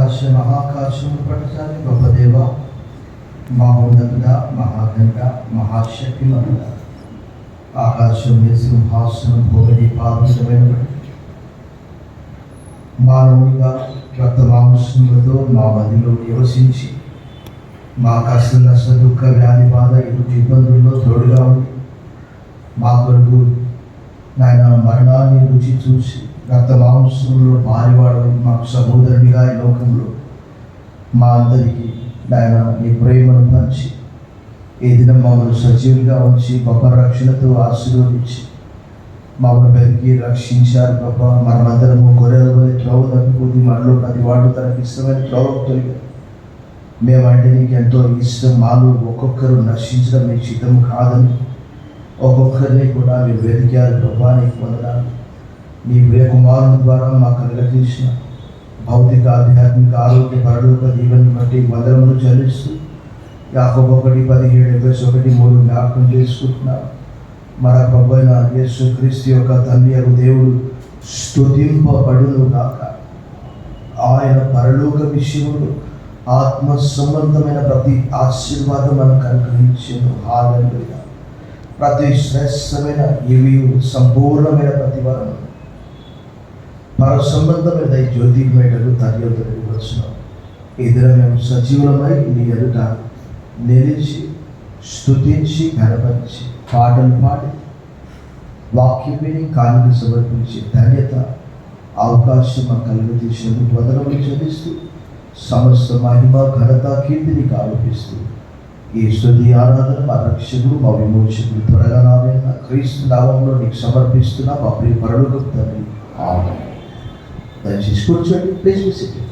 మహాకాశము పట్టచాలి గొప్ప దేవ, మహోన్నతుడ, మహాగండ, మహాశక్తిమంతుడ, ఆకాశం మీద సింహాసనం భూమిని పాదమైన మానవునిగా రక్త మాంసములతో మా మధ్యలో నివసించి మా కష్ట నష్ట దుఃఖ వ్యాధి బాధ ఇటువంటి ఇబ్బందుల్లో తోడుగా ఉంది. మా కొరకు నాయన మరణాన్ని రుచి చూసి రక్త మాంసంలో భారీవాడు మాకు సహోదరునిగా ఈ లోకంలో మా అందరికీ నాయన నీ ప్రేమను పంచి ఈ దినం మమ్మల్ని సజీవులుగా ఉంచి గొప్ప రక్షణతో ఆశీర్వదించి మమ్మల్ని బతికి రక్షించారు. గొప్ప మనమందరము గొర్రెల వల్ల త్రోవ తప్పిపోతే మనలో ప్రతి వాడు తనకి ఇష్టమైన త్రోవకు తొలిగారు. మేమంటే నీకు ఎంతో ఇష్టం. మాలో ఒక్కొక్కరు నశించడం మీకు చిత్తం కాదని ఒక్కొక్కరిని కూడా మీరు వెతికారు. ప్రభా నీకు వందనాలు. నీ ప్రియ కుమారుని ద్వారా మాకు అనుగ్రహించిన భౌతిక ఆధ్యాత్మిక ఆరోగ్య పరలోక దీవెనని బట్టి వందనములు చెల్లిస్తూ యాకోబు 1:17 ఎఫెసీయులు 1:3 జ్ఞాపకం చేసుకుంటున్నాను. మన ప్రభువైన యేసుక్రీస్తు యొక్క తండ్రి యొక్క దేవుడు స్తుతింపబడును గాక. ఆయన పరలోక విషయంలో ఆత్మ సంబంధమైన ప్రతి ఆశీర్వాదం మనకు అనుగ్రహించాను. హల్లెలూయా. ప్రతి శ్రేష్టమైన ఇవి సంపూర్ణమైన ప్రతి వరం పర సంబంధమైన జ్యోతిర్మయుడు తండ్రి యొద్దకు వచ్చినాం. ఎదుర మేము సజీవులమై నీ ఎదుట నిలిచి స్తుతించి గణపరిచి పాటలు పాడి వాక్యం విని కానుక సమర్పించి ధన్యత అవకాశం మాకు కలుగజేసినందుకు వందనములు చెల్లిస్తూ సమస్త మహిమ ఘనత కీర్తిని ఆరోపిస్తూ ఈ స్తుతి ఆరాధన మా రక్షకుడు మా విమోచకుడు త్వరగా రాబోయిన క్రీస్తు నామంలో నీకు సమర్పిస్తున్నా మా ప్రియ పరలోకపు తండ్రి. ఆమేన్. దయచేసి కూర్చోండి. Please be cited.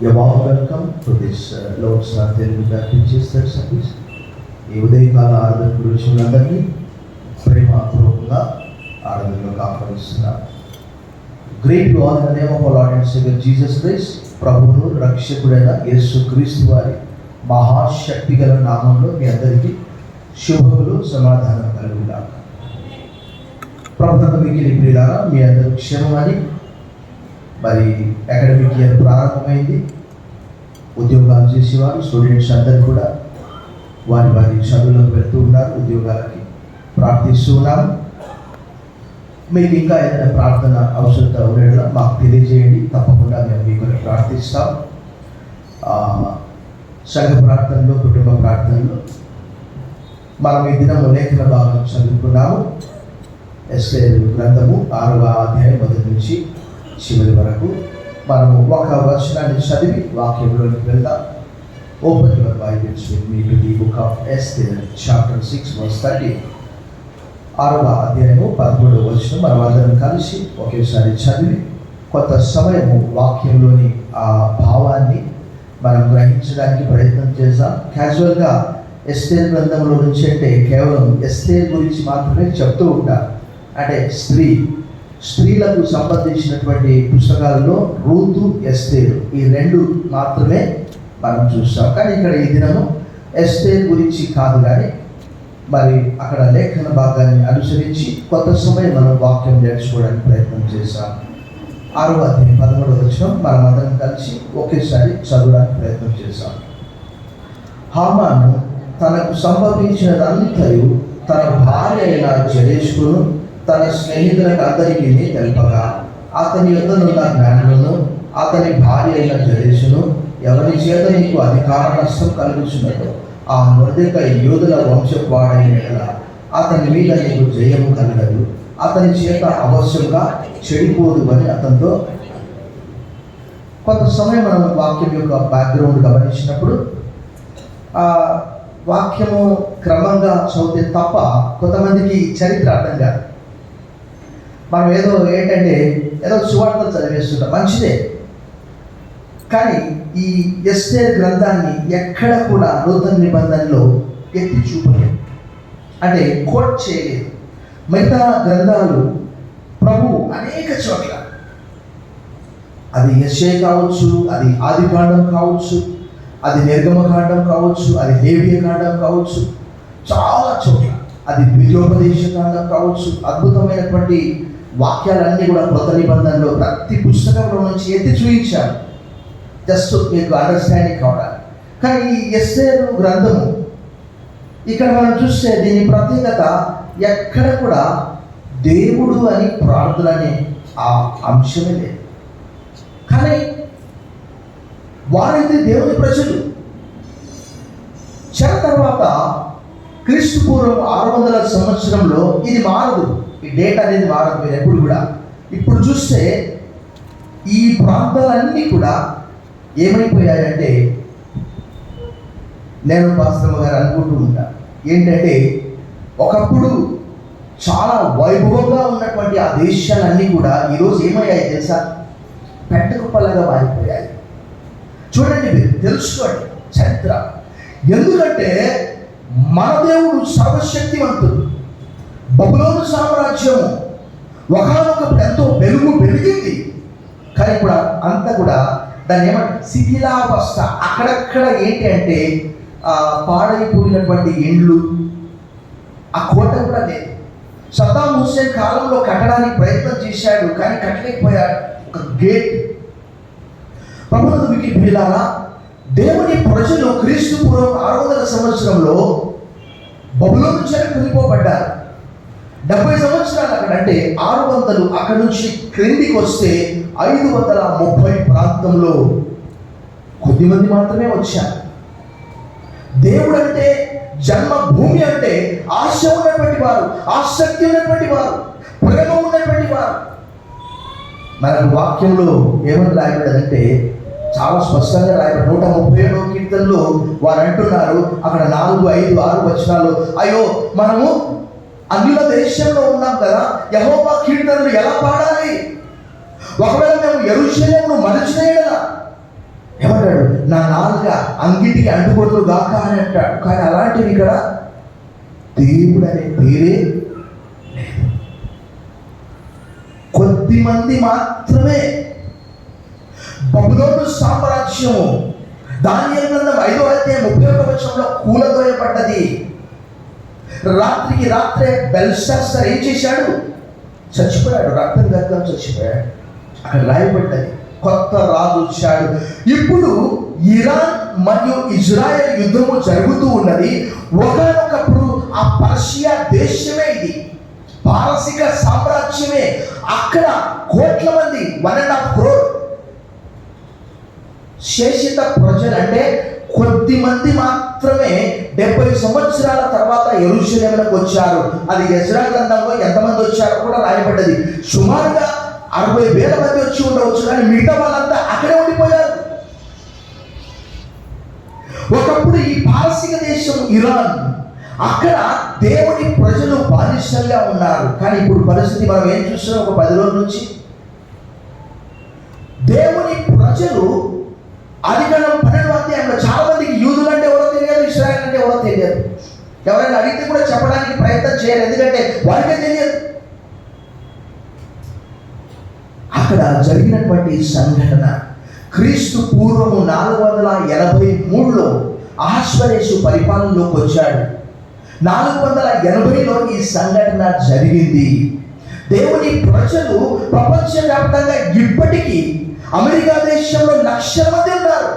You are welcome to this Lord's Telugu Baptist Church service. ఈ ఉదయకాల ఆరాధన గురించి అందరినీ ప్రేమపూర్వకంగా ఆరాధనలోకి ఆహ్వానిస్తున్నాను. Great you all in the name of our Lord and saviour Jesus Christ. ప్రభువును రక్షకుడైన యేసుక్రీస్తు వారి మహాశక్తి గల నామంలో మీ అందరికీ శుభములు సమాధానం కలుగుగాక. ప్రభుత్వ మిగిలి ప్రియులారా, మీ అందరూ క్షేమమని. మరి అకాడమిక్ ఇయర్ ప్రారంభమైంది. ఉద్యోగాలు చేసేవారు స్టూడెంట్స్ అందరూ కూడా వారి వారి చదువులకు వెళ్తూ ఉన్నారు. ఉద్యోగాలకి ప్రార్థిస్తూ ఉన్నాము. మీకు ఇంకా ఏదైనా ప్రార్థన అవసరత ఉండేలా మాకు తెలియజేయండి. తప్పకుండా మేము మీ కొరకు ప్రార్థిస్తాం. సంఘ ప్రార్థనలో, కుటుంబ ప్రార్థనలో మనం ఈ దినం లేఖన భాగం చదువుకున్నాము. ఎస్తేరు గ్రంథము 6వ అధ్యాయం మొదటి నుంచి చివరి వరకు మనము ఒక వచనాన్ని చదివి వాక్యంలోకి వెళ్దాం. Open your Bibles with me to the book of Esther chapter 6 verse 30. 6వ అధ్యాయము 13వ వచనం మనం అందరం కలిసి ఒకేసారి చదివి కొంత సమయము వాక్యంలోని ఆ భావాన్ని మనం గ్రహించడానికి ప్రయత్నం చేద్దాం. క్యాజువల్గా ఎస్తేర్ గ్రంథంలో నుంచి అంటే కేవలం ఎస్తేర్ గురించి మాత్రమే చెప్తూ ఉంటారు. అంటే స్త్రీలకు సంబంధించినటువంటి పుస్తకాలలో రూతు, ఎస్తేరు ఈ రెండు మాత్రమే మనం చూస్తాం. కానీ ఇక్కడ ఈ దినము ఎస్తేర్ గురించి కాదు, కానీ మరి అక్కడ లేఖన భాగాన్ని అనుసరించి కొంత సమయం మనం వాక్యం నేర్చుకోవడానికి ప్రయత్నం చేశాం. 6వ అధ్యాయం 13వ వచనం మనం అందరం కలిసి ఒకేసారి చదవడానికి ప్రయత్నం చేశాం. హామాను తనకు సంభవించినదంతయు తన భార్య అయిన జరేషును తన స్నేహితులకు అందరికీ తెలుపగా అతని యొద్దనున్న జ్ఞానులను అతని భార్య అయిన జరేషును ఎవరి చేత నీకు అధికార నష్టం కలుగుతున్నదో ఆ మొర్దెకై యూదుల వంశపు వాడైన ఎడల అతని మీద నీకు జయము కలగదు, అతని చేత అవశ్యంగా చెడిపోదు అని అతనితో. కొంత సమయం మనం వాక్యం యొక్క బ్యాక్గ్రౌండ్ గమనించినప్పుడు ఆ వాక్యము క్రమంగా చదివితే తప్ప కొంతమందికి చరిత్ర అర్థం కాదు. మనం ఏదో సువార్తలు చదివేస్తుంటాం, మంచిదే. కానీ ఈ ఎస్తేర్ గ్రంథాన్ని ఎక్కడ కూడా నూతన నిబంధనలో ఎత్తి చూపలేదు, అంటే కోట్ చేయలేదు. మిగతా గ్రంథాలు ప్రభు అనేక చోట్ల, అది యెషయా కావచ్చు, అది ఆదికాండం కావచ్చు, అది నిర్గమకాండం కావచ్చు, అది లేవియ కాండం కావచ్చు, చాలా చోట్ల, అది ద్వితీయోపదేశ కాండం కావచ్చు, అద్భుతమైనటువంటి వాక్యాలన్నీ కూడా కొత్త నిబంధనలో ప్రతి పుస్తకంలో నుంచి ఎత్తి చూపించారు, జస్ట్ మీకు అండర్స్టాండింగ్ కావాలి. కానీ ఈ ఎస్తేరు గ్రంథము ఇక్కడ మనం చూస్తే దీని ప్రత్యేకత ఎక్కడ కూడా దేవుడు అని ప్రార్థన అనే ఆ అంశమే లేదు. కానీ వారైతే దేవుని ప్రజలు. చెర తర్వాత క్రీస్తు పూర్వం 600 సంవత్సరంలో ఇది మారదు, ఈ డేట్ అనేది మారదు. మీరు ఎప్పుడు కూడా ఇప్పుడు చూస్తే ఈ ప్రాంతాలన్నీ కూడా ఏమైపోయాయంటే, నేను పాస్టర్ గారు అనుకుంటూ ఉంటాను ఏంటంటే, ఒకప్పుడు చాలా వైభవంగా ఉన్నటువంటి ఆ దేశాలన్నీ కూడా ఈరోజు ఏమయ్యాయి తెలుసా? పెట్టకుప్పలుగా మారిపోయాయి. చూడండి, మీరు తెలుసుకోండి చరిత్ర. ఎందుకంటే మన దేవుడు సర్వశక్తివంతుడు. బబులోను సామ్రాజ్యము ఒకనొకప్పుడు ఎంతో వెలిగింది, కానీ ఇప్పుడు అంతా కూడా దాన్ని ఏమంటే శిథిలావస్థ. అక్కడక్కడ ఏంటి అంటే పాడైపోయినటువంటి ఇండ్లు, ఆ కోట కూడా లేదు. సద్దాం హుస్సేన్ కాలంలో కట్టడానికి ప్రయత్నం చేశాడు, కానీ కట్టలేకపోయాడు. ఒక గేట్. ప్రభుత్వ పిల్లారా, దేవుని ప్రజలు క్రీస్తు పూర్వం 600 సంవత్సరంలో బబులోను చెర కొనిపోబడ్డారు. 70 సంవత్సరాలు అక్కడ, అంటే 600 అక్కడ నుంచి క్రిందికి వస్తే 530 ప్రాంతంలో కొద్దిమంది మాత్రమే వచ్చారు. దేవుడు అంటే, జన్మభూమి అంటే ఆశ ఉన్నటువంటి వారు, ఆసక్తి ఉన్నటువంటి వారు, ప్రేమ ఉన్నటువంటి వారు. మనకు వాక్యంలో ఏమని రాయబడ్డదంటే చాలా స్పష్టంగా రాయబడి 137వ కీర్తనలో వారు అంటున్నారు, అక్కడ 4, 5, 6 వచనాలు, అయ్యో మనము అన్యుల దేశంలో ఉన్నాం కదా, యెహోవా కీర్తనలు ఎలా పాడాలి? ఒకవేళ మేము యెరూషలేమును మరచిన యెడల ఏమంటాడు, నా నాలుక అంగిటికి అంటుకొను గాక అని అంటాడు. కానీ అలాంటివి ఇక్కడ దేవుడు అనే పేరే లేదు. కొద్ది మంది మాత్రమే. బబులోను సామ్రాజ్యము దానియేలు గ్రంథం 5వ అధ్యాయం 31వ వచనంలో కూలదోయబడ్డది. రాత్రికి రాత్రే బెల్షస్సర్ ఏం చేశాడు? చచ్చిపోయాడు, రక్తం గద్దం చచ్చిపోయాడు. అక్కడ రాయబడ్డది, కొత్త రాజు వచ్చాడు. ఇప్పుడు ఇరాన్ మరియు ఇజ్రాయెల్ యుద్ధము జరుగుతూ ఉన్నది. ఒకనొకప్పుడు ఆ పర్షియా దేశమే ఇది, పారసిక సామ్రాజ్యమే. అక్కడ కోట్ల మంది 1.5 crore శేషిత ప్రజలు, అంటే కొద్ది మంది మాత్రమే 70 సంవత్సరాల తర్వాత యెరూషలేమునకు వచ్చారు. అది ఎజ్రా గ్రంథంలో ఎంతమంది వచ్చారో కూడా రాయబడ్డది. సుమారుగా 60,000 మంది వచ్చి ఉండవచ్చు, కానీ మిగతా వాళ్ళంతా అక్కడే ఉండిపోయారు. ఒకప్పుడు ఈ పారసిక దేశం ఇరాన్, అక్కడ దేవుని ప్రజలు బానిసలుగా ఉన్నారు. కానీ ఇప్పుడు పరిస్థితి మనం ఏం చూస్తున్నాం? ఒక 10 రోజుల నుంచి దేవుని ప్రజలు ఆదికాండం 12వ అధ్యాయంలో చాలా మందికి యూదులు అంటే ఎవరో తెలియదు, ఇశ్రాయేల్ అంటే ఎవరో తెలియదు. ఎవరైనా అడిగితే కూడా చెప్పడానికి ప్రయత్నం చేయరు, ఎందుకంటే వారికే తెలియదు. అక్కడ జరిగినటువంటి సంఘటన క్రీస్తు పూర్వము 483లో అహష్వేరోషు పరిపాలనలోకి వచ్చాడు. 480లో ఈ సంఘటన జరిగింది. దేవుని ప్రజలు ప్రపంచవ్యాప్తంగా ఇప్పటికీ అమెరికా దేశంలో 1,00,000 మంది ఉన్నారు.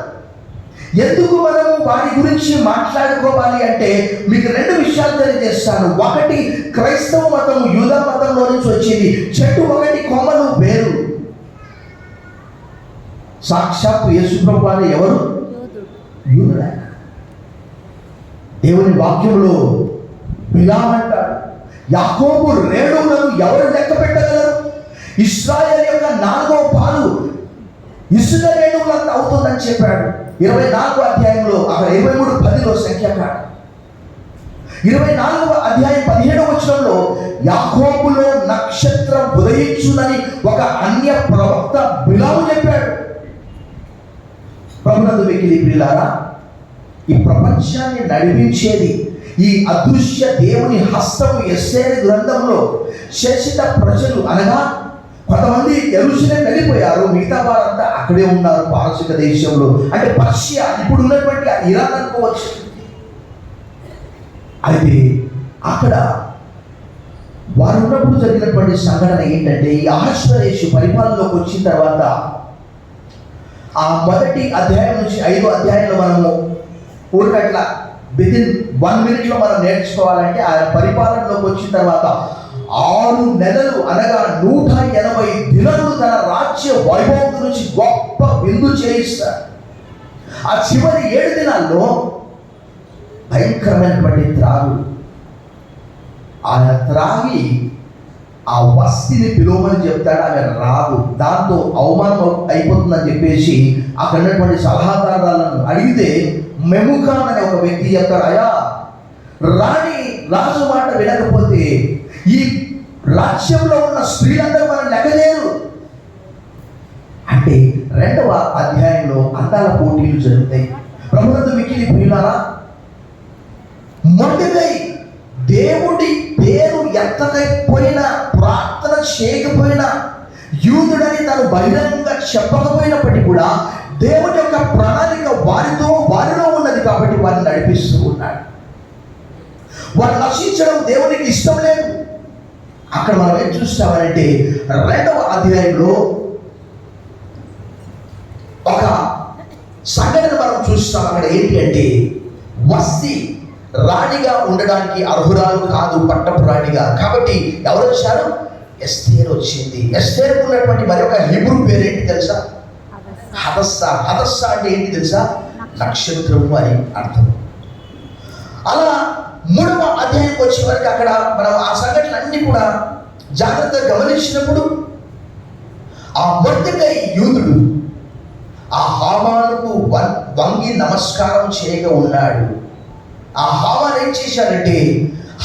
ఎందుకు మనము వారి గురించి మాట్లాడుకోవాలి అంటే మీకు 2 విషయాలు తెలియజేస్తాను. ఒకటి, క్రైస్తవ మతము యూదా మతంలో నుంచి వచ్చింది. చెట్టు ఒకటి, కొమ్మలు వేరు. సాక్షాత్ యేసు ప్రభువు వారు ఎవరు? యూదుడు. దేవుని వాక్యంలో బిలాము అంటాడు, యాకోబు రేణువులను ఎవరు లెక్క పెట్టగలరు? ఇశ్రాయేలు యొక్క 4వ పాలు ఇసుక రేణువులంతా అవుతుందని చెప్పాడు. 24వ అధ్యాయంలో అక్కడ 23:10లో సంఖ్యాకాండం. 24వ అధ్యాయం 17వ వచనంలో యాకోబులో నక్షత్రం ఉదయించునని ఒక అన్య ప్రవక్త బిలాము చెప్పాడు. ప్రభునందు వెకిలి ప్రియులారా, ఈ ప్రపంచాన్ని నడిపించేది ఈ అదృశ్య దేవుని హస్తము. ఎస్తేరు గ్రంథంలో శేషిత ప్రజలు అనగా కొంతమంది యెరూషలేము వెళ్ళిపోయారు, మిగతా వారంతా అక్కడే ఉన్నారు పారసిక దేశంలో. అంటే పర్షియా, ఇప్పుడు ఉన్నటువంటి ఇరాన్ అనుకోవచ్చు. అయితే అక్కడ వారు ఉన్నప్పుడు జరిగినటువంటి సంఘటన ఏంటంటే, ఈ అహష్వేరోషు పరిపాలనలోకి వచ్చిన తర్వాత ఆ మొదటి అధ్యాయం నుంచి 5వ అధ్యాయంలో మనము ఊరికట్లా వితిన్ 1 minute మనం నేర్చుకోవాలంటే, ఆయన పరిపాలనలోకి వచ్చిన తర్వాత 6 నెలలు అనగా 180 దినములు తన రాజ్య వైభవం నుంచి గొప్ప విందు చేయిస్తారు. ఆ చివరి 7 దినాల్లో భయంకరమైనటువంటి త్రాగు. ఆయన త్రాగి ఆ వస్తిని పిలువమని చెప్తాడు, ఆమె రాదు. దాంతో అవమానం అయిపోతుందని చెప్పేసి అక్కడ ఉన్నటువంటి సలహాదారులను అడిగితే మెముకాన్ అనే ఒక వ్యక్తి చెప్తాడు, అయ్యా రాజు మాట వినకపోతే ఈ రాజ్యంలో ఉన్న స్త్రీలందరూ మనం లెక్కలేరు అంటే 2వ అధ్యాయంలో అందాల పోటీలు జరుగుతాయి. ప్రభునందు మిక్కిలి ప్రియులారా, మొదటిదై దేవుడి పేరు ఎత్తకపోయినా, ప్రార్థన చేయకపోయినా, యూదుడని తను బహిరంగంగా చెప్పకపోయినప్పటికీ కూడా దేవుడి యొక్క ప్రణాళిక వారిలో ఉన్నది కాబట్టి వారిని నడిపిస్తూ ఉన్నాడు. వారు నశించడం దేవునికి ఇష్టం లేదు. అక్కడ మనం ఏం చూస్తామనంటే 2వ అధ్యాయంలో ఒక సంఘటన మనం చూస్తాం. అక్కడ ఏంటి అంటే, వస్తి రాణిగా ఉండడానికి అర్హురాలు కాదు, పట్టపు రాణిగా. కాబట్టి ఎవరు వచ్చారు? ఎస్తేరు వచ్చింది. ఎస్తేరుకు ఉన్నటువంటి మరొక హీబ్రూ పేరేంటి తెలుసా? హదస్సా. హదస్సా అంటే ఏంటి తెలుసా? నక్షత్రము అని అర్థం. అలా 3వ అధ్యాయంకి వచ్చే వరకు అక్కడ మనం ఆ సంఘటనలన్నీ కూడా జాగ్రత్తగా గమనించినప్పుడు, ఆ మొర్దెకై యూదుడు ఆ హామానుకు వంగి నమస్కారం చేయగా ఉన్నాడు. ఆ హామాన్ ఏం చేశాడంటే,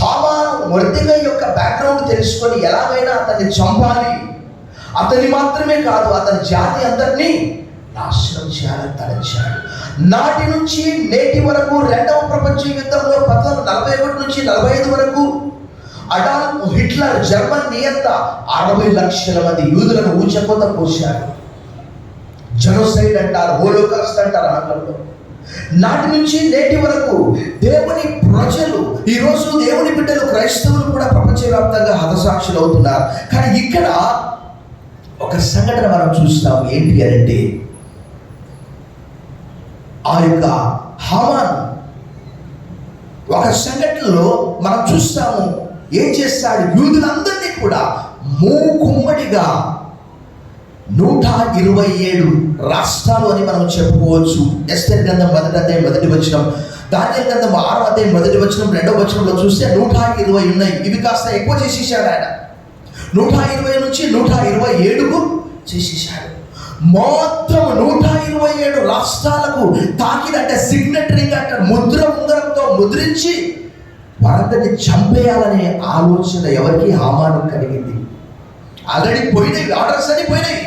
హామాను మొర్దెకై యొక్క బ్యాక్గ్రౌండ్ తెలుసుకొని ఎలాగైనా అతన్ని చంపాలి, అతని మాత్రమే కాదు అతని జాతి అందరినీ నాశనం చేయాలని తలంచాడు. నాటి నుంచి నేటి వరకు 2వ ప్రపంచ యుద్ధంలో 1941 నుంచి 45 వరకు అడాల్ఫ్ హిట్లర్ జర్మన్ నియంత 60 లక్షల మంది యూదులను ఊచకోత కోశాడు. జెనోసైడ్ అంటారు, హోలోకాస్ట్ అంటారు ఆంగ్లంలో. నాటి నుంచి నేటి వరకు దేవుని ప్రజలు, ఈరోజు దేవుని బిడ్డలు క్రైస్తవులు కూడా ప్రపంచవ్యాప్తంగా హతసాక్షులు అవుతున్నారు. కానీ ఇక్కడ ఒక సంఘటన మనం చూస్తాం. ఏంటి అంటే, ఆ యొక్క హామాన్ ఒక సంఘటనలో మనం చూస్తాము ఏం చేస్తాడు. యూదులందరినీ కూడా మూకుమ్మడిగా 127 రాష్ట్రాలు అని మనం చెప్పుకోవచ్చు. ఎస్తేరు గ్రంథం 1వ అధ్యాయం 1వ వచనం, దానియేలు గ్రంథం 6వ అధ్యాయం 1వ వచనం 2వ వచనంలో చూస్తే 120 ఉన్నాయి. ఇవి కాస్త ఎక్కువ చేసేసాడు ఆయన. 120 నుంచి 127కు చేసేసాడు. మొత్తం 127 రాష్ట్రాలకు తాకిదంటే సిగ్నటరీగా అంటే ముద్ర ఉంగరంతో ముద్రించి వారందరినీ చంపేయాలనే ఆలోచన ఎవరికి? హామాను కలిగింది. ఆల్రెడీ పోయినాయి, ఆర్డర్స్ అని పోయినాయి.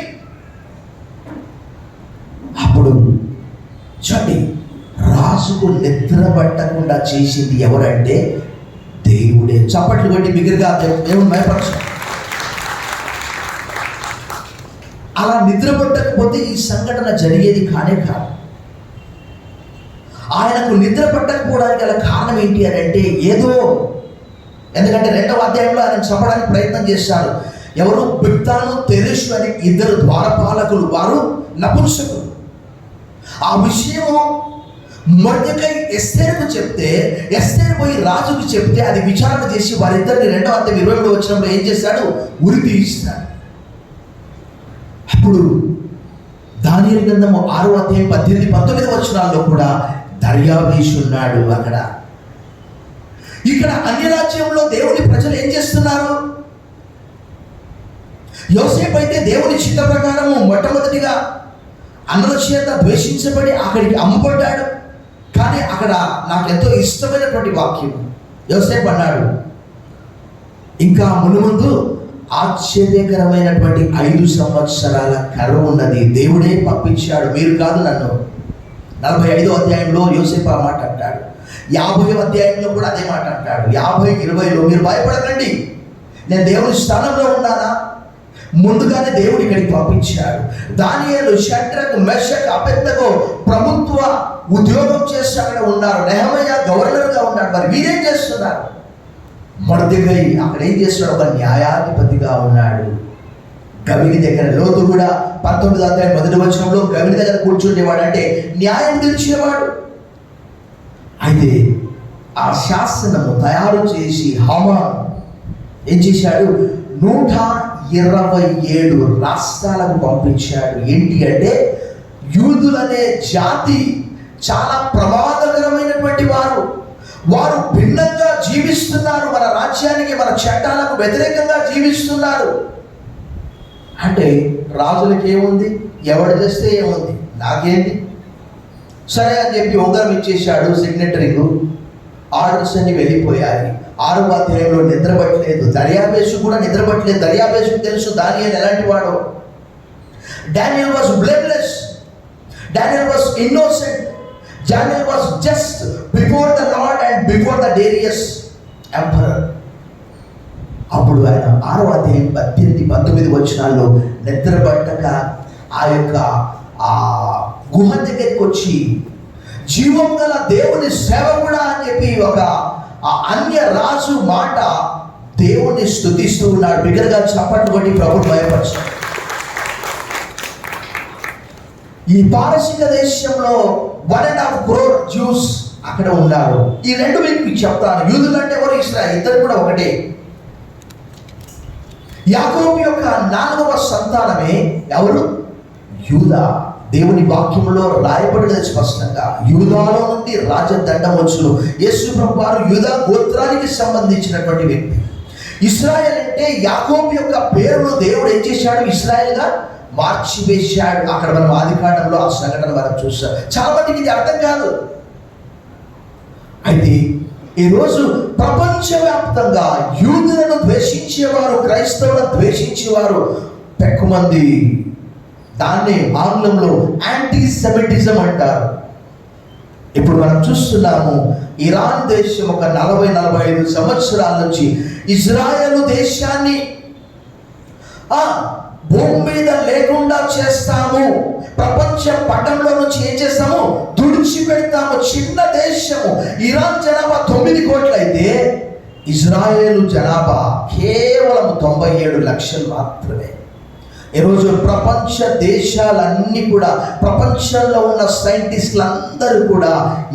అప్పుడు చూడండి, రాజుకు నిద్ర పట్టకుండా చేసింది ఎవరంటే దేవుడే. చప్పట్లు కొట్టి బిగ్గరగా దేవుని భయపరచు. అలా నిద్ర పట్టకపోతే ఈ సంఘటన జరిగేది కానే కాదు. ఆయనకు నిద్ర పట్టకపోవడానికి గల కారణం ఏంటి అని అంటే, ఏదో ఎందుకంటే 2వ అధ్యాయంలో ఆయన చంపడానికి ప్రయత్నం చేశారు. ఎవరు? బిగ్తాను, తెరెషు అని 2 ద్వారపాలకులు, వారు నపుంసకులు. ఆ విషయము మొర్దెకై ఎస్తేరుకు చెప్తే, ఎస్తేరు పోయి రాజుకు చెప్తే అది విచారణ చేసి వారిద్దరిని 2వ అధ్యాయం 20వ వచనంలో ఏం చేశాడు? ఉరి తీయిస్తాడు. అప్పుడు దానియేలు గ్రంథము 6వ అధ్యాయం 18, 19 వచనాల్లో కూడా దర్యావేషు ఉన్నాడు అక్కడ. ఇక్కడ అన్య రాజ్యంలో దేవుని ప్రజలు ఏం చేస్తున్నారు? యోసేపు అయితే దేవుని చిత్త ప్రకారము మొట్టమొదటిగా అన్నల చేత ద్వేషించబడి అక్కడికి అమ్మబడ్డాడు. కానీ అక్కడ నాకు ఎంతో ఇష్టమైనటువంటి వాక్యం, యోసేపు అన్నాడు, ఇంకా మునుముందు ఆశ్చర్యకరమైనటువంటి 5 సంవత్సరాల కరువు ఉన్నది, దేవుడే పంపించాడు, మీరు కాదు నన్ను. 45వ అధ్యాయంలో యోసేపు ఆ మాట అంటాడు. 50వ అధ్యాయంలో కూడా అదే మాట అంటాడు. 50, 20లో మీరు భయపడకండి, నేను దేవుని స్థానంలో ఉన్నానా? ముందుగానే దేవుడు ఇక్కడికి పంపించాడు. దానియేలు, షడ్రక్, మెషక్, అబేద్నెగో ప్రభుత్వ ఉద్యోగం చేసి అక్కడ ఉన్నారు. నెహెమయా గవర్నర్గా ఉన్నాడు. మరి వీరేం చేస్తున్నారు? మొర్దెకై అక్కడ ఏం చేస్తున్నాడు? ఒక న్యాయాధిపతిగా ఉన్నాడు. గవిని దగ్గర, లోతు కూడా 19వ అధ్యాయం 1వ వచనంలో గవిని దగ్గర కూర్చుండేవాడు, అంటే న్యాయం తెలిసేవాడు. అయితే ఆ శాసనము తయారు చేసి హామాను ఏం చేశాడు? 127 రాష్ట్రాలకు పంపించాడు. ఏంటి అంటే, యూదులనే జాతి చాలా ప్రమాదకరమైనటువంటి వారు, వారు భిన్నంగా జీవిస్తున్నారు, మన రాజ్యానికి మన చట్టాలకు వ్యతిరేకంగా జీవిస్తున్నారు. అంటే రాజులకి ఏముంది? ఎవడు చేస్తే ఏముంది, నాకేంటి, సరే అని చెప్పి ఉంగరం ఇచ్చేశాడు. సిగ్నేటరీకు ఆర్డర్స్ అన్ని వెళ్ళిపోయాయి. 6వ అధ్యాయంలో నిద్రపట్టలేదు దర్యాబేషు, కూడా నిద్రపట్టలేదు. దర్యాబేషు తెలుసు దానియేలు ఎలాంటి వాడో. Daniel was blameless, Daniel was innocent, Daniel was just before the Lord and before the Darius emperor. అప్పుడు ఆయన 6వ అధ్యాయం 18, 19 వచనాల్లో నిద్రపట్టక ఆ యొక్క ఆ గుహ దగ్గరికి వచ్చి, జీవం గల దేవుని సేవకుడా అని చెప్పి ఒక అన్య రాజు మాట దేవుని స్తుతిస్తూ ఉన్నాడు. బిగ్గరగా చప్పట్లు కొట్టి ప్రభువుని భయపరచాడు. ఈ పారసీక దేశంలో 1.5 crore Jews అక్కడ ఉన్నారు. ఈ రెండు మీకు చెప్తాను. యూదులు అంటే ఎవరు? ఇశ్రాయేలు. ఇద్దరు కూడా ఒకటే. యాకోబు యొక్క 4వ సంతానమే ఎవరు? యూదా. దేవుని వాక్యంలో రాయబడినది స్పష్టంగా, యూదాలో నుండి రాజదండం వచ్చును. యేసు ప్రభువు వారు యూదా గోత్రానికి సంబంధించినటువంటి వ్యక్తి. ఇశ్రాయేల్ అంటే యాకోబు యొక్క పేరును దేవుడు ఏం చేశాడు? ఇశ్రాయేల్గా మార్చివేశాడు. అక్కడ మనం ఆదికాండంలో ఆ సంఘటన మనం చూస్తాం. చాలా మందికి ఇది అర్థం కాదు. అయితే ఈరోజు ప్రపంచవ్యాప్తంగా యూదులను ద్వేషించేవారు, క్రైస్తవులను ద్వేషించేవారు పెక్కుమంది. దాన్ని ఆంగ్లంలో యాంటీసెమిటిజం అంటారు. ఇప్పుడు మనం చూస్తున్నాము, ఇరాన్ దేశం ఒక 40-45 సంవత్సరాల నుంచి ఇజ్రాయెల్ దేశాన్ని భూమి మీద లేకుండా చేస్తాము, ప్రపంచ పటంలో నుంచి ఏం చేస్తాము? తుడిచిపెడతాము. చిన్న దేశము. ఇరాన్ జనాభా 9 కోట్లు అయితే ఇజ్రాయేలు జనాభా కేవలం 97 లక్షలు మాత్రమే. ఈరోజు ప్రపంచ దేశాలన్నీ కూడా, ప్రపంచంలో ఉన్న సైంటిస్టులు అందరూ కూడా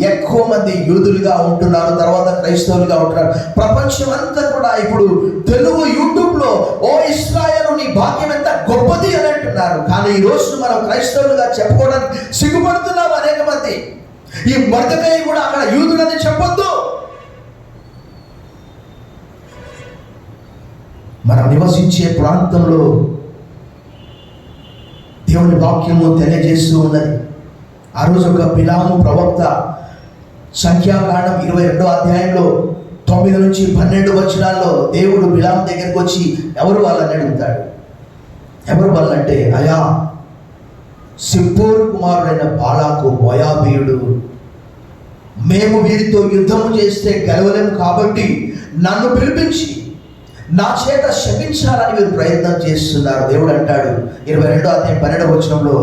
ఎక్కువ మంది యూదులుగా ఉంటున్నారు, తర్వాత క్రైస్తవులుగా ఉంటున్నారు. ప్రపంచం అంతా కూడా ఇప్పుడు తెలుగు యూట్యూబ్లో ఓ ఇశ్రాయేలు నీ భాగ్యం ఎంత గొప్పది అని అంటున్నారు. కానీ ఈరోజు మనం క్రైస్తవులుగా చెప్పుకోవడానికి సిగ్గుపడుతున్నాం అనేక మంది. ఈ మొర్దెకై కూడా అక్కడ యూదులని చెప్పొద్దు. మనం నివసించే ప్రాంతంలో దేవుని వాక్యము తెలియజేస్తూ ఉన్నది. ఆ రోజు ఒక బిలాము ప్రవక్త సంఖ్యాకాండం 22వ అధ్యాయంలో 9 నుంచి 12 వచనాల్లో దేవుడు బిలాము దగ్గరికి వచ్చి ఎవరు వాళ్ళని అడుగుతాడు. ఎవరు వాళ్ళంటే, అయా సిప్పోరు కుమారుడైన బాలాకు మోయాబీయుడు, మేము వీరితో యుద్ధము చేస్తే గెలవలేము కాబట్టి నన్ను పిలిపించి నా చేత శపించాలని మీరు ప్రయత్నం చేస్తున్నారు. దేవుడు అంటాడు 22వ అధ్యాయం 12వ వచనంలో,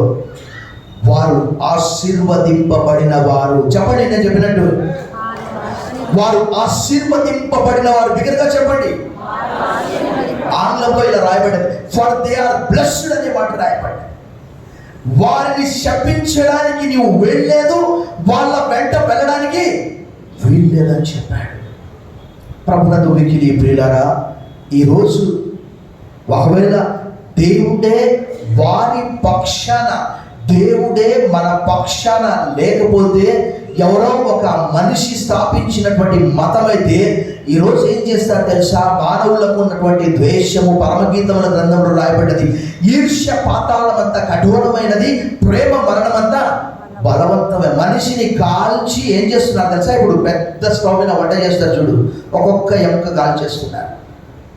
వారు ఆశీర్వదింపబడిన వారు. చెప్పండి, నేను చెప్పినట్టు వారు ఆశీర్వదింపబడిన వారు. బిగ్గరగా చెప్పండి. ఆంగ్లంలో ఇలా రాయబడింది, ఫర్ దే ఆర్ బ్లెస్డ్ అనే మాట రాయబడింది. వారిని శపించడానికి నీవు వెళ్ళలేదు, వాళ్ళ వెంట వెళ్ళడానికి వీల్లేదని చెప్పాడు. ప్రభునందు మిక్కిలి ప్రియులారా, ఈరోజు ఒకవేళ దేవుడే వారి పక్షాన, దేవుడే మన పక్షాన లేకపోతే, ఎవరో ఒక మనిషి స్థాపించినటువంటి మతం అయితే ఈరోజు ఏం చేస్తారు తెలుసా? మానవులకు ఉన్నటువంటి ద్వేషము పరమగీతముల గ్రంథంలో రాయబడ్డది. ఈర్ష్య పాతాళమంతా కఠోరమైనది, ప్రేమ మరణమంతా బలవంతమే. మనిషిని కాల్చి ఏం చేస్తున్నారు తెలుసా? ఇప్పుడు పెద్ద స్టవ్ మీద వంట చేస్తారు చూడు, ఒక్కొక్క ఎముక కాల్చేస్తున్నారు.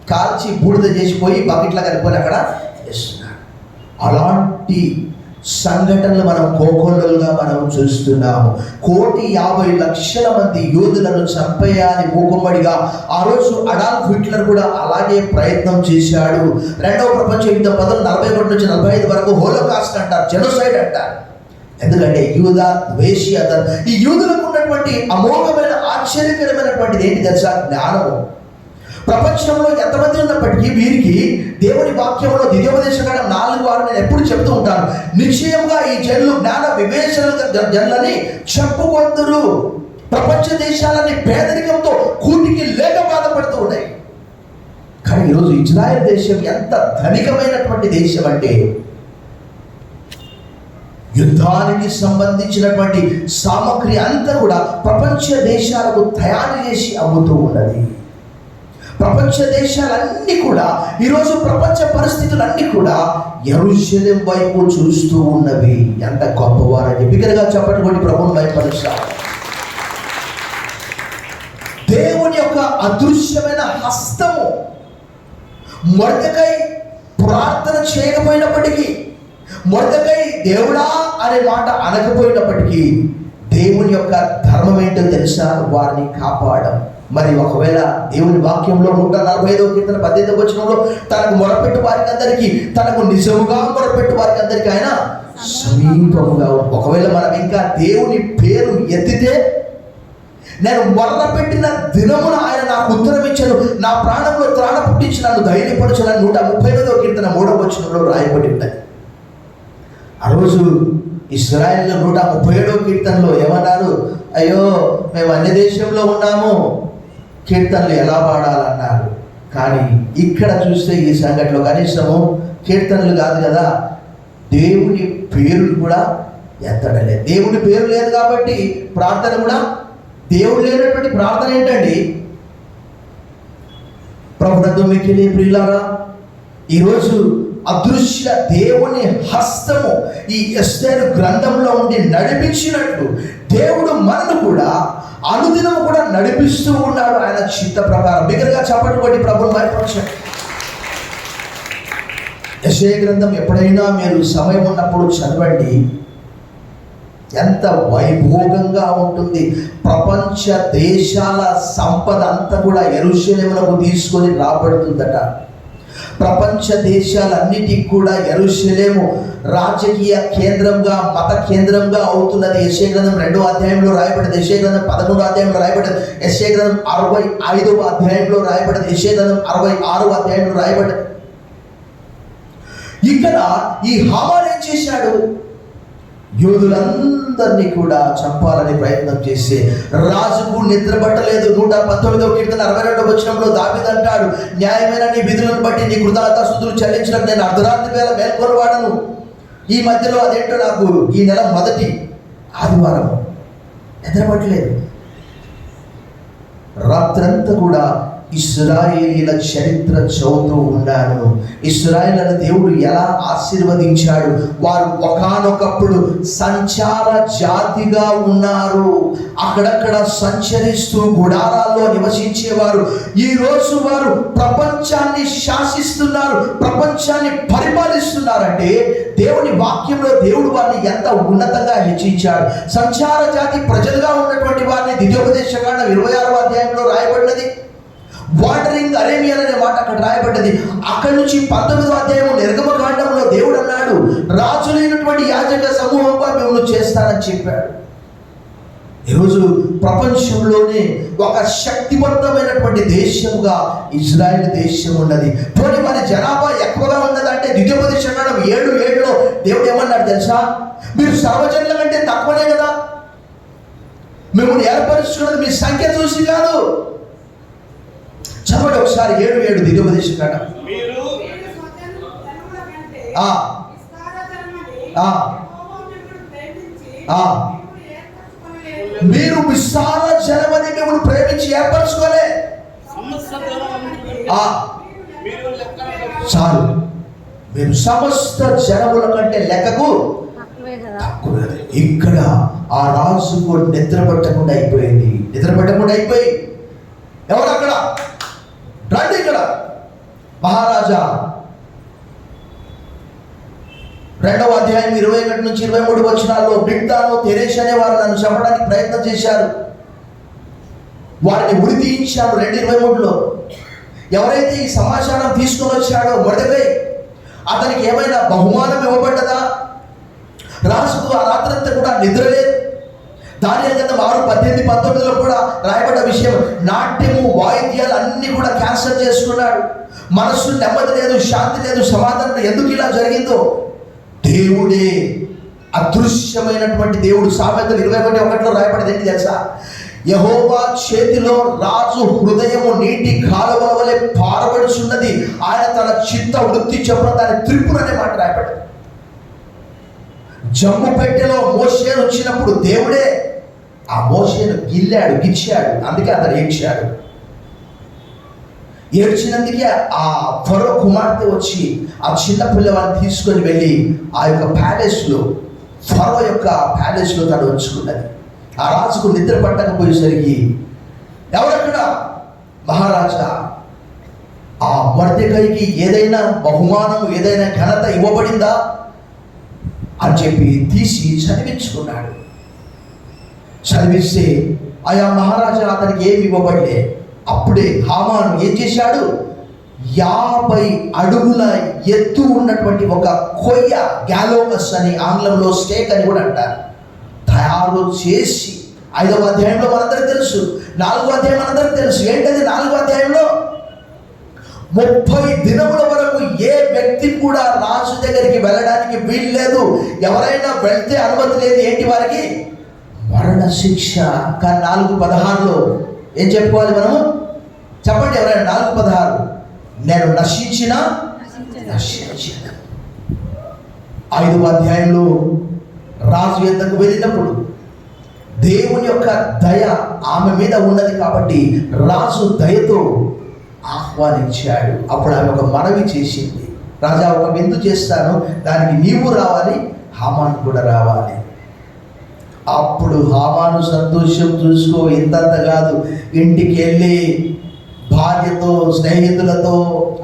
కాల్చి బూడిద చేసిపోయి బకెట్లా కలిపోయి అక్కడ చేస్తున్నారు. అలాంటి సంఘటనలు మనం కోకొల్లలుగా మనం చూస్తున్నాము. 1,50,00,000 మంది యూదులను చంపేయాలి మూకుమ్మడిగా ఆ రోజు అడాల్ఫ్ హిట్లర్ కూడా అలాగే ప్రయత్నం చేశాడు. రెండవ ప్రపంచ యుద్ధ 1941 నుంచి 1945 వరకు హోలోకాస్ట్ అంటారు, జెనోసైడ్ అంటారు. ఎందుకంటే యూదా ద్వేషి అతను. ఈ యూదులకు ఉన్నటువంటి అమోఘమైన ఆశ్చర్యకరమైనటువంటిది ఏంటి తెలుసా? జ్ఞానము. ప్రపంచంలో ఎంతమంది ఉన్నప్పటికీ వీరికి దేవుని వాక్యంలో ద్వితీయోపదేశకాండం 4:6 నేను ఎప్పుడు చెప్తూ ఉంటాను, నిశ్చయంగా ఈ జనులు జ్ఞాన వివేచన జనులని చెప్పుకొందురు. ప్రపంచ దేశాలన్నీ పేదరికంతో కూటికి లేక బాధపడుతూ ఉన్నాయి. కానీ ఈరోజు ఇజ్రాయెల్ దేశం ఎంత ధనికమైనటువంటి దేశం అంటే, యుద్ధానికి సంబంధించినటువంటి సామగ్రి అంతా కూడా ప్రపంచ దేశాలకు తయారు చేసి అమ్ముతూ ఉన్నది. ప్రపంచ దేశాలన్నీ కూడా ఈరోజు ప్రపంచ పరిస్థితులన్నీ కూడా యెరూషలేం వైపు చూస్తూ ఉన్నవి. ఎంత గొప్పవారని బిగ్గరగా చెప్పటువంటి ప్రభువుని భయపరుస్తారు. దేవుని యొక్క అదృశ్యమైన హస్తము మొర్దెకై ప్రార్థన చేయకపోయినప్పటికీ, మొర్దెకై దేవుడా అనే మాట అనకపోయినప్పటికీ, దేవుని యొక్క ధర్మం ఏంటో తెలుసా? వారిని కాపాడడం. మరి ఒకవేళ దేవుని వాక్యంలో 145వ కీర్తన 18వ వచనంలో తనకు మొరపెట్టు వారికి అందరికీ, తనకు నిజముగా మొరపెట్టు వారికి అందరికీ ఆయన సమీపముగా. ఒకవేళ మనం ఇంకా దేవుని పేరు ఎత్తితే, నేను మొరపెట్టిన దినమున ఆయన నాకు ఉత్తరం ఇచ్చాను, నా ప్రాణంలో త్రాణ పుట్టించి నన్ను ధైర్యపరచాలని 138వ కీర్తన 3వ వచనంలో రాయబడి ఉన్నది. ఆ రోజు ఇశ్రాయేల్ 137వ కీర్తనలో ఏమన్నారు? అయ్యో మేము అన్య దేశంలో ఉన్నాము, కీర్తనలు ఎలా పాడాలన్నారు. కానీ ఇక్కడ చూస్తే ఈ సంఘటనలో కనీసము కీర్తనలు కాదు కదా, దేవుని పేరు కూడా ఎత్తడలేదు. దేవుని పేరు లేదు కాబట్టి ప్రార్థన కూడా, దేవుడు లేనటువంటి ప్రార్థన ఏంటండి? ప్రభునందు మిక్కిలి ప్రియులారా, ఈరోజు అదృశ్య దేవుని హస్తము ఈ ఎస్తేరు గ్రంథంలో ఉండి నడిపించినట్లు దేవుడు మనను కూడా అనుదినం కూడా నడిపిస్తూ ఉన్నాడు ఆయన చిత్త ప్రకారం. బిగ్గరగా చెప్పటువంటి ప్రభువుని భయపరచండి. యెషయా గ్రంథం ఎప్పుడైనా మీరు సమయం ఉన్నప్పుడు చదవండి. ఎంత వైభోగంగా ఉంటుంది. ప్రపంచ దేశాల సంపద అంతా కూడా యెరూషలేమునకు తీసుకొని రాబడుతుందట. ప్రపంచ దేశాలన్నిటికి కూడా యెరూషలేము రాజకీయ కేంద్రంగా, మత కేంద్రంగా అవుతున్నది. యెషయా గ్రంథం 2వ అధ్యాయంలో రాయబడింది, యెషయా గ్రంథం 11వ అధ్యాయంలో రాయబడింది, యెషయా గ్రంథం 65వ అధ్యాయంలో రాయబడింది, యెషయా గ్రంథం 66వ అధ్యాయంలో రాయబడింది. ఇక్కడ ఈ హామాన్ ఏం చేశాడు? యూదులందరినీ కూడా చంపాలని ప్రయత్నం చేసి రాజుకు నిద్ర పట్టలేదు. 119వ కీర్తన 62వ వచనంలో దావీదు అంటాడు, న్యాయమైన నీ విధులను బట్టి నీ కృతజ్ఞతాస్తుతులు చెల్లించడం నేను అర్ధరాత్రి వేళ మేల్కొనవాడను. ఈ మధ్యలో అదేంటో నాకు ఈ నెల మొదటి ఆదివారం నిద్ర పట్టలేదు. రాత్రంతా కూడా ఇశ్రాయేలీల చరిత్ర చదువుతూ ఉన్నాను. ఇశ్రాయేలును దేవుడు ఎలా ఆశీర్వదించాడు. వారు ఒకానొకప్పుడు సంచార జాతిగా ఉన్నారు. అక్కడక్కడ సంచరిస్తూ గుడారాల్లో నివసించేవారు. ఈ రోజు వారు ప్రపంచాన్ని శాసిస్తున్నారు, ప్రపంచాన్ని పరిపాలిస్తున్నారంటే దేవుని వాక్యంలో దేవుడు వారిని ఎంత ఉన్నతంగా హెచ్చించాడు. సంచార జాతి ప్రజలుగా ఉన్నటువంటి వారిని ద్వితీయోపదేశకాండం 26వ అధ్యాయంలో రాయబడినది. వాండరింగ్ అరేబియన్ అనే మాట అక్కడ రాయబడ్డది. అక్కడి నుంచి 19వ అధ్యాయం నిర్గమకాండంలో దేవుడు అన్నాడు, రాజులైనటువంటి యాజక సమూహంగా మేము చేస్తానని చెప్పాడు. ఈరోజు ప్రపంచంలోనే ఒక శక్తివంతమైనటువంటి దేశంగా ఇజ్రాయెల్ దేశం ఉన్నది. పోనీ మరి జనాభా ఎక్కువగా ఉన్నదంటే ద్వితీయోపదేశకాండం 7:7లో దేవుడు ఏమన్నాడు తెలుసా? మీరు సర్వజనుల కంటే తక్కువనే కదా, మిమ్మల్ని ఏర్పరుచుకున్నది మీ సంఖ్య చూసి కాదు. చదవండి ఒకసారి 7:7 ద్వితీయోపదేశకాండం. మీరు విస్తార జనమని మిమ్మల్ని ప్రేమించి ఏర్పరచుకోలే. చాలు, మీరు సమస్త జనముల కంటే లెక్కకు తక్కువ. ఇక్కడ ఆ రాజుకు నిద్ర పట్టకుండా అయిపోయింది. నిద్ర పట్టకుండా అయిపోయి ఎవరు అక్కడ రండి, ఇక్కడ మహారాజా 2వ అధ్యాయం 21 నుంచి 23 వచనాల్లో బిగ్దాను తెరేష్ అనే వారు నన్ను చంపడానికి ప్రయత్నం చేశారు, వారిని ఉరి తీయించాను. 2:23లో ఎవరైతే ఈ సమాచారం తీసుకొని వచ్చాడో మొర్దెకై, అతనికి ఏమైనా బహుమానం ఇవ్వబడ్డదా? రాజుకు ఆ రాత్రంతా కూడా నిద్ర లేదు. దానియేలు గ్రంథం 6:18-19 కూడా రాయబడ్డ విషయం. నాట్యము, వాయిద్యాలు అన్ని కూడా క్యాన్సల్ చేసుకున్నాడు. మనస్సు నెమ్మది లేదు, శాంతి లేదు, సమాధానం. ఎందుకు ఇలా జరిగిందో? దేవుడే, అదృశ్యమైనటువంటి దేవుడు. సామెతలు 21:1 రాయబడింది. ఏంటి తెలుసా? యెహోవా చేతిలో రాజు హృదయము నీటి కాలువల వలె పారబడుచున్నది, ఆయన తన చిత్త వృత్తి చొప్పున దాన్ని త్రిప్పుననే మాట రాయబడింది. జమ్ము పెట్టెలో మోషేను వచ్చినప్పుడు దేవుడే ఆ మోషేను గిచ్చాడు. అందుకే అతను ఏడ్చాడు. ఏడ్చినందుకే ఆ ఫరో కుమార్తె వచ్చి ఆ చిన్న పిల్లవాడిని తీసుకొని వెళ్ళి ఆ యొక్క ప్యాలెస్లో, ఫరో యొక్క ప్యాలెస్లో తను ఉంచుకున్నది. ఆ రాజుకు నిద్ర పట్టకపోయేసరికి ఎవరక్కడ? మహారాజా, ఆ మొర్దెకైకి ఏదైనా బహుమానం, ఏదైనా ఘనత ఇవ్వబడిందా అని చెప్పి తీసి చదివించుకున్నాడు. చదివిస్తే ఆయా మహారాజా అతనికి ఏమి ఇవ్వబడలే. అప్పుడే హామాను ఏం చేశాడు? 50 అడుగుల ఎత్తు ఉన్నటువంటి ఒక కొయ్య, గ్యాలోగస్ అని ఆంగ్లంలో స్టేక్ అని కూడా అంటారు, తయారు చేసి 5వ అధ్యాయంలో మనందరికీ తెలుసు, 4వ అధ్యాయం మనందరికీ తెలుసు. ఏంటది 4వ అధ్యాయంలో? 30 దినముల వరకు ఏ వ్యక్తి కూడా రాజు దగ్గరికి వెళ్ళడానికి వీలు లేదు. ఎవరైనా వెళ్తే అనుమతి లేదు. ఏంటి వారికి? మరణ శిక్ష. కానీ 4:16లో ఏం చెప్పుకోవాలి మనము? చెప్పండి ఎవరైనా. 4:16, నేను నశించిన 5వ అధ్యాయంలో రాజు యొద్దకు వెళ్ళినప్పుడు దేవుని యొక్క దయ ఆమె మీద ఉన్నది కాబట్టి రాజు దయతో ఆహ్వానించాడు. అప్పుడు ఆమె ఒక మనవి చేసింది, రాజా ఒక విందు చేస్తాను, దానికి నీవు రావాలి, హామాను కూడా రావాలి. అప్పుడు హామాను సంతోషం చూసుకో, ఇంతంత కాదు, ఇంటికి వెళ్ళి భార్యతో, స్నేహితులతో,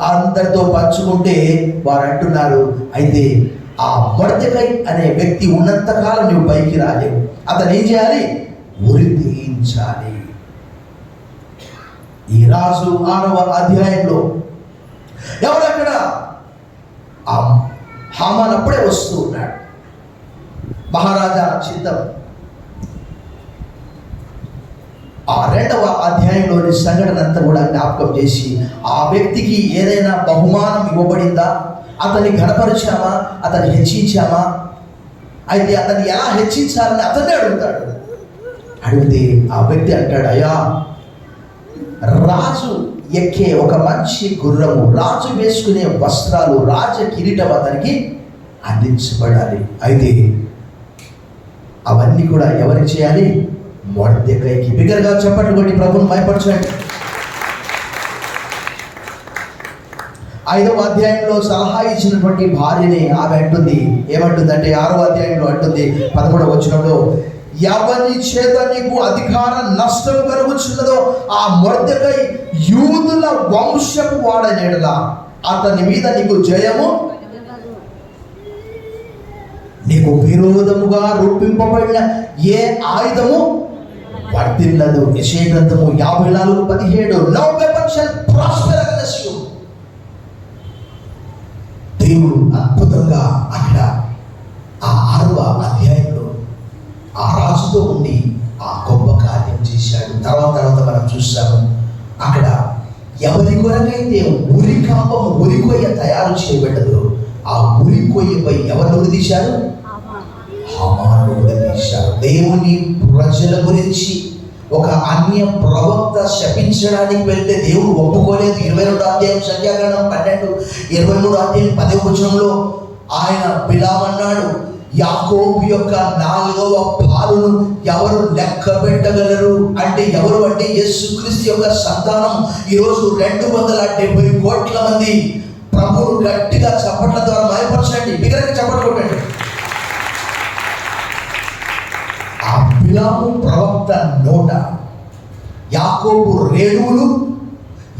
అందరితో పంచుకుంటే వారు అంటున్నారు, అయితే ఆ మొర్దెకై అనే వ్యక్తి ఉన్నంతకాలం నువ్వు పైకి రాలేవు. అతను ఏం చేయాలి? ఉరి తీయించాలి. ఈ రాజు 6వ అధ్యాయంలో ఎవరక్కడ? ఆ హామాను అప్పుడే వస్తూ ఉన్నాడు. మహారాజా చిత్తం. ఆ 2వ అధ్యాయంలోని సంఘటన అంతా కూడా జ్ఞాపకం చేసి, ఆ వ్యక్తికి ఏదైనా బహుమానం ఇవ్వబడిందా? అతన్ని ఘనపరిచామా? అతన్ని హెచ్చించామా? అయితే అతన్ని ఎలా హెచ్చించాలని అతన్నే అడుగుతాడు. అడిగితే ఆ వ్యక్తి అంటాడు, అయ్యా, రాజు ఎక్కే ఒక మంచి గుర్రము, రాజు వేసుకునే వస్త్రాలు, రాజ కిరీటం అతనికి అందించబడాలి. అయితే అవన్నీ కూడా ఎవరికి చేయాలి? మొర్దెకైకి. బిగ్గరగా చెప్పండి, కొట్టి ప్రభువును మహిమపరచండి. 5వ అధ్యాయంలో సలహా ఇచ్చినటువంటి భార్యని ఆమె అంటుంది, ఏమంటుందంటే 6వ అధ్యాయంలో అంటుంది 11వ వచనంలో, ఎవరి చేత నీకు అధికార నష్టం కలుగుచున్నదో ఆ మొర్దెకై యూదుల వంశపు వాడనేడలా అతని మీద నీకు జయము, నీకు విరోధముగా రూపింపబడిన ఏ ఆయుధము వర్తిల్లదు. యెషయా గ్రంథము 54:17, no weapon shall prosper against you. దేవుడు అద్భుతంగా అక్కడ ఆ 6వ అధ్యాయంలో ఆ రాజుతో ఉండి ఆ గొప్ప కార్యం చేశాడు. తర్వాత మనం చూస్తాము, అక్కడ ఎవరి కొరకైతే ఉరికాంబము, ఉరికొయ్య తయారు చేయబడ్డదో ఆ ఉరికొయ్యపై ఎవరు ఉరిదీశారు? హామాను ఉరిదీశారు. దేవుని ప్రజల గురించి ఒక అన్య ప్రవక్త శపించడానికి వెళ్తే దేవుడు ఒప్పుకోలేదు. 22వ అధ్యాయం సంఖ్యాకాండం 12, 23వ అధ్యాయం 10వ వచనంలో ఆయన బిలామన్నాడు, యాకోబు యొక్క 4వ పాలును ఎవరు లెక్క పెట్టగలరు? అంటే ఎవరు? అంటే యేసుక్రీస్తు యొక్క సంతానం. ఈరోజు 270 కోట్ల మంది ప్రభువును గట్టిగా చప్పట్ల ద్వారా మహిమపరచండి, బిగ్గరగా చప్పట్లు కొట్టండి. ఆ బిలాము ప్రవక్త నోట యాకోబు రేణువులు,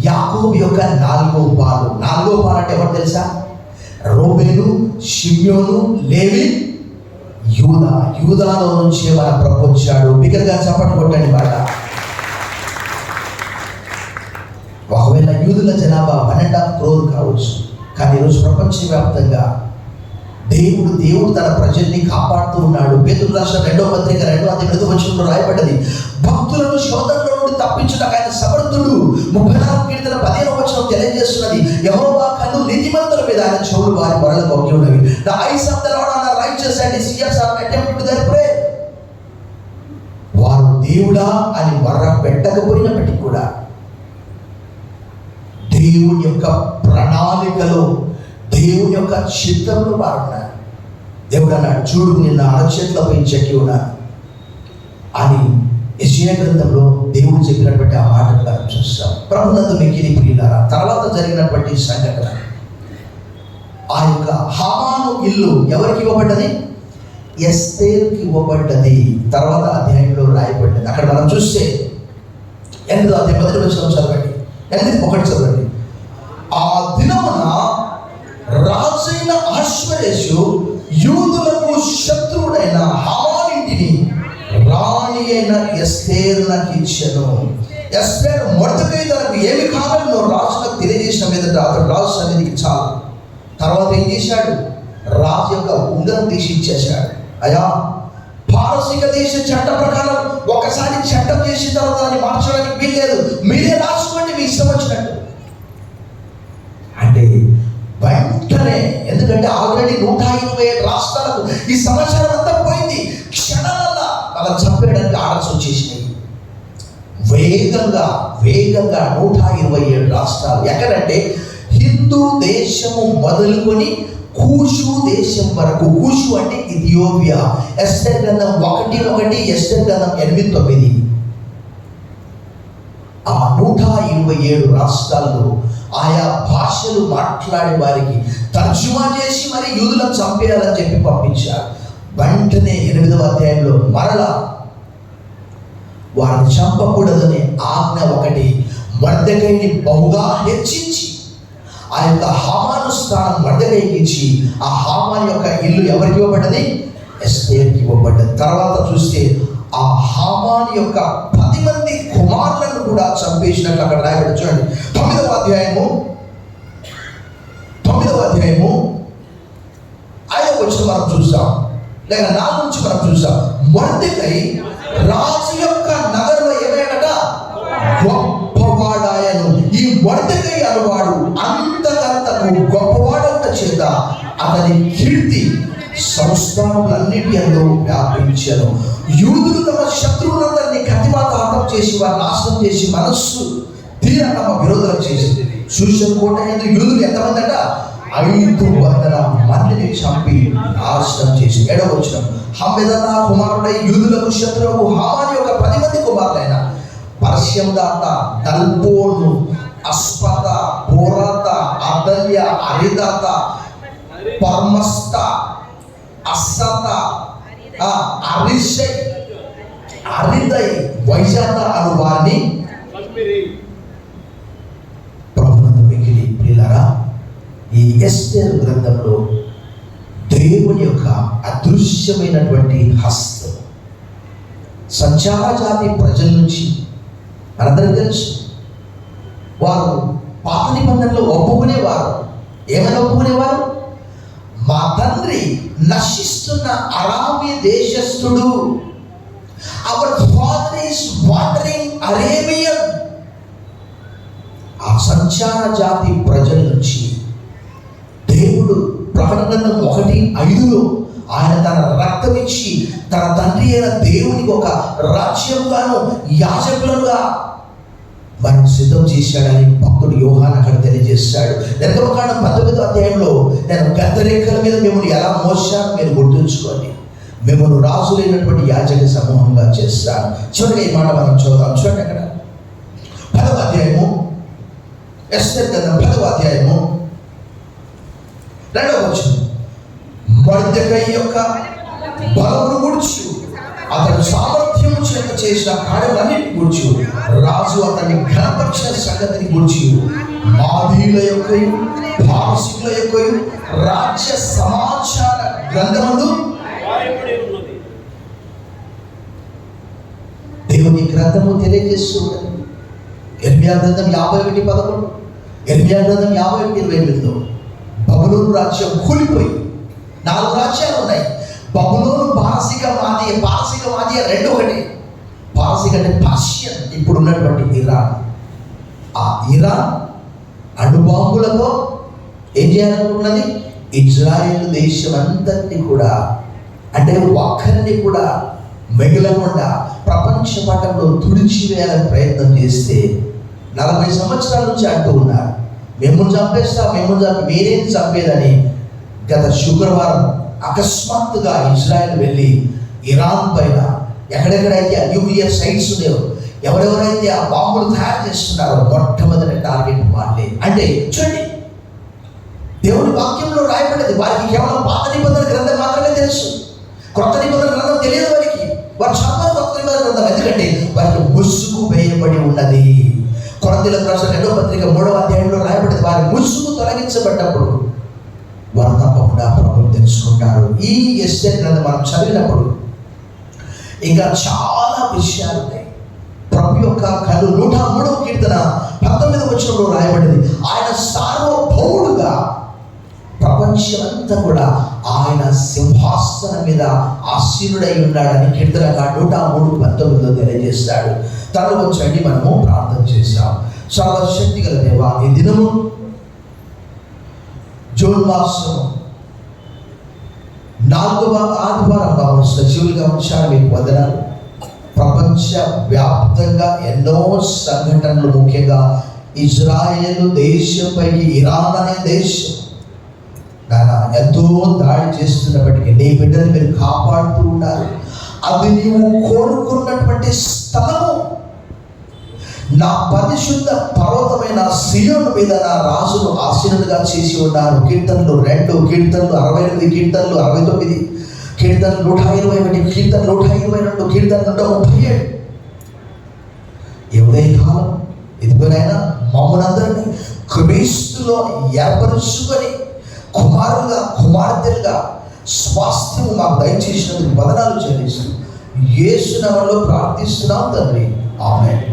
యాకోబు యొక్క 4వ పాలు. 4వ పాలు అంటే ఎవరు తెలుసా? రూబేను, షిమ్యోను, లేవి, యూదా. యూదాలో నుంచి మన ప్రభు వచ్చాడు. బిగ్గరగా చప్పట్లు కొట్టండి మాట. ఒకవేళ యూదుల జనాభా 1.5 crore కావచ్చు, కానీ ఈరోజు ప్రపంచవ్యాప్తంగా దేవుడు తన ప్రజల్ని కాపాడుతూ ఉన్నాడు. పేతురు రాసిన 2వ పత్రిక 2వ అధ్యాయం 8వ వచనంలో రాయబడ్డది, భక్తులను శోధనలో నుండి తప్పించుటకు ఆయన సమర్థుడు. 34వ కీర్తన 15వ వచనం తెలియజేస్తున్నది, యెహోవా కన్ను నీతిమంతుల మీద, ఆయన చెవులు వారి మొరలకు ఒగ్గి ఉన్నవి. The eyes of the Lord are righteous and his ears are attentive to their prayer. వారు దేవుడా అని మొర్ర పెట్టకపోయినప్పటికీ కూడా దేవుని యొక్క ప్రణాళికలో, దేవుని యొక్క చిత్తంలో వారు ఉన్నారు. దేవుడు అన్నాడు, చూడు నిన్న అరచేతులపై చెక్కి ఉన్నాను అని యెషయా గ్రంథంలో దేవుడు చెప్పినటువంటి ఆ మాట మనం చూస్తాం. ప్రభునందు మిక్కిలి ప్రియులారా, తర్వాత జరిగినటువంటి సంఘటన, ఆ యొక్క హామాను ఇల్లు ఎవరికి ఇవ్వబడ్డది? ఎస్తేరుకి ఇవ్వబడ్డది. తర్వాత అధ్యాయంలో రాయబడ్డది. అక్కడ మనం చూస్తే 8వ అధ్యాయం 1వ వచనం చదవండి, 8:1 చదవండి. ఆ దినమున రాజైన అహష్వేరోషు యూదులకు శత్రువుడైన హామానింటిని రాణి అయిన ఎస్తేరునకు ఇచ్చెను. ఎస్తేరు మొర్దెకై తనకు ఏమి కావాలో రాజులకు తెలియజేసిన మీదట అతడు రాజు సన్నిధికి చాలు. తర్వాత ఏం చేశాడు? రాజు యొక్క ఉంగరం తీసి ఇచ్చేశాడు. అయ్యా, పారసీక దేశ చట్ట ప్రకారం ఒకసారి చట్టం చేసిన తర్వాత దాన్ని మార్చడానికి వీల్లేదు, మీరే రాసుకోండి మీ ఇష్టం వచ్చినట్టు అంటే వెంటనే, ఎందుకంటే ఆల్రెడీ 127 రాష్ట్రాలకు ఈ సమాచారం అంతా పోయింది. క్షణాలలో అలా చంపేయడానికి ఆర్డర్స్ వచ్చేసినాయి. వేగంగా 127 రాష్ట్రాలు. ఎక్కడంటే హిందూ దేశము మొదలుకొని కూషు దేశం వరకు. కూషు అంటే ఇథియోపియా. ఎస్తేరు గ్రంథం 1:1, ఎస్తేరు గ్రంథం 8:9. ఆ 127 రాష్ట్రాల్లో ఆయా భాషలు మాట్లాడే వారికి తర్జుమా చేసి మరి యూదులను చంపేయాలని చెప్పి పంపించారు. వెంటనే 8వ అధ్యాయంలో మరలా వారిని చంపకూడదనే ఆజ్ఞ ఒకటి మొర్దెకైని బహుగా హెచ్చించి ఆ యొక్క హామాను స్థానం మొర్దెకైకి ఇచ్చి ఆ హామాను యొక్క ఇల్లు ఎవరికి ఇవ్వబడ్డది? ఎస్తేరుకి ఇవ్వబడ్డది. తర్వాత చూస్తే ఆ హామాను యొక్క 10 మంది కుమారులను కూడా చంపేసినట్లు అక్కడ రాయబడి. చూడండి 9వ అధ్యాయము 5వ వచనం మనం చూస్తాం, లేక 4 నుంచి మనం చూస్తాం. మొర్దెకై రాజు యొక్క నగరంలో ఏమైనాడట? గొప్పవాడాయను. ఈ మొర్దెకై అనువాడు అంతకంతకు గొప్పవాడవుట చేత అతని కీర్తి సంస్థానములన్నిటి అందులో వ్యాపించను. యూదులు తమ శత్రువులందరినీ కత్తివాత హతం చేసి వారు నాశనం చేసి మనస్సు తీర తమ విరోధం చేసింది. శూషన్ కోట యందు యూదులు ఎంతమంది అంట? 500 మందిని చంపి నాశనం చేసి. 7వ వచనం, హమ్మెదాతా కుమారుడై యూదులకు శత్రువు హామాను యొక్క 10 మంది కుమారులైన పర్షియందాత, దల్పోను, అస్పత, పోరాత, అదల్య, అరిదాత, పర్మస్త, అస్సత, అరిషై, అరిదై, వైజాత అను వారిని ప్రభునందు మిక్కిలి ప్రియులారా, ఈ ఎస్తేరు గ్రంథంలో దేవుని యొక్క అదృశ్యమైనటువంటి హస్తం సంచార జాతి ప్రజల నుంచి మనందరికీ తెలుసు. వారు పాత నిబంధనలో ఒప్పుకునేవారు. ఏమైనా ఒప్పుకునేవారు? మా తండ్రి నశిస్తున్న అరాబీ దేశస్థుడు, our father is wandering Arabian. ఆ సంచార జాతి ప్రజల నుంచి దేవుడు ప్రకటన గ్రంథం 1:5లో ఆయన తన రక్తం ఇచ్చి తన తండ్రి అయిన దేవునికి ఒక రాజ్యంగాను యాజకులుగా మనం సిద్ధం చేశాడని భక్తుడు యోహాను అక్కడ తెలియజేశాడు. నిర్గమకాండం 19వ అధ్యాయంలో నేను గద్దరేఖల మీద మిమ్మల్ని ఎలా మోసాను మీరు గుర్తుంచుకోండి, మిమ్మల్ని రాజులైనటువంటి యాజక సమూహంగా చేస్తాను. చివరిగా ఈ మాట మనం చూద్దాం. చూడండి అక్కడ 10వ అధ్యాయము, ఎస్తేరు గ్రంథం 10వ అధ్యాయము 2వ వచనం. మొర్దెకై యొక్క బలమును గూర్చి అతడు సామర్థ్యము చేత చేసిన కార్యములన్నిటిని గూర్చి రాజు అతన్ని ఘనపరిచిన సంగతిని గూర్చి మాదీయుల యొక్క పారసీకుల యొక్క రాజ్య సమాచార గ్రంథమందు దేవుని గ్రంథము తెలియజేస్తుంది. ఇర్మియా గ్రంథం 51:11, ఇర్మియా గ్రంథం 51:28లో బబులోను రాజ్యం కూలిపోయి 4 రాజ్యాలు ఉన్నాయి. బబులోను పారసికవాది రెండు ఒకటి. పారసిక అంటే పర్షియన్, ఇప్పుడు ఉన్నటువంటి ఇరాన్. ఆ ఇరాన్ అణుబాంబులతో ఏం చేయాలనుకున్నది? ఇజ్రాయేల్ దేశం అంతటిని కూడా, అంటే ఒక్కరిని కూడా మిగలకుండా ప్రపంచ పటంలో తుడిచివేయాలని ప్రయత్నం చేస్తే 40 సంవత్సరాల నుంచి అంటూ ఉన్నారు, మిమ్మల్ని చంపేస్తా, మీరేం చంపేదని. గత శుక్రవారం అకస్మాత్తుగా ఇజ్రాయెల్ వెళ్ళి ఇరాన్ పైన ఎక్కడెక్కడైతే ఆ న్యూక్లియర్ సైట్స్ ఉన్నాయో, ఎవరెవరైతే ఆ బాంబులు తయారు చేస్తున్నారో మొట్టమొదటి టార్గెట్ వాళ్ళే. అంటే చూడండి, దేవుడి వాక్యంలో రాయబడ్డది. వారికి కేవలం పాత నిబంధన గ్రంథం మాత్రమే తెలుసు, కొత్త నిబంధన గ్రంథం తెలియదు వారికి. వారు చదవరు కొత్త నిబంధన గ్రంథం, ఎందుకంటే వారికి ముసుగు వేయబడి ఉన్నది. కొరింథీయులకు రాసిన 2వ పత్రిక 3వ అధ్యాయంలో రాయబడ్డది, వారి ముసుగు తొలగించబడ్డప్పుడు వారు తప్పకుండా ప్రభువును తెలుసుకుంటారు. ఈ ఎస్తేరు గ్రంథం మనం చదివినప్పుడు ఇంకా చాలా విషయాలు ఉన్నాయి. ప్రభు యొక్క కళ్ళు 103వ కీర్తన 19వ వచనంలో రాయబడింది, ఆయన సార్వభౌముడుగా ప్రపంచమంతా కూడా ఆయన సింహాసనం మీద ఆసీనుడై ఉన్నాడని కీర్తనకారుడు 103:19 తెలియజేస్తాడు. తను వచ్చండి, మనము ప్రార్థన చేశాం. సర్వశక్తి గల దేవా, ఈ దినము జూన్ మాసం 4వ ఆదివారంగా సజీవులుగా ఉంచారు. మీకు వందనాలు. ప్రపంచ వ్యాప్తంగా ఎన్నో సంఘటనలు, ముఖ్యంగా ఇజ్రాయేలు దేశంపైకి ఇరాన్ అనే దేశం ఎంతో దాడి చేస్తున్నప్పటికీ నీ బిడ్డలు మీరు కాపాడుతూ ఉన్నారు. అది నీవు కోరుకున్నటువంటి స్థలము. నా పరిశుద్ధ పర్వతమైన సియోను మీద నా రాజును ఆసీనులుగా చేసి ఉన్నారు. కీర్తనలు 2, కీర్తనలు 68, కీర్తనలు 69, కీర్తనలు 121, కీర్తనలు 122, కీర్తనలు 137. ఏ ఉదయకాలం ఇదిగోనైనా మమ్మల్నందరినీ క్రీస్తులో ఏర్పరుచుకొని కుమారులుగా, కుమార్తెలుగా స్వాస్థ్యము మాకు దయచేసినందుకు వందనాలు చెల్లిస్తూ యేసు నామములో ప్రార్థిస్తున్నాం తండ్రి. ఆమేన్.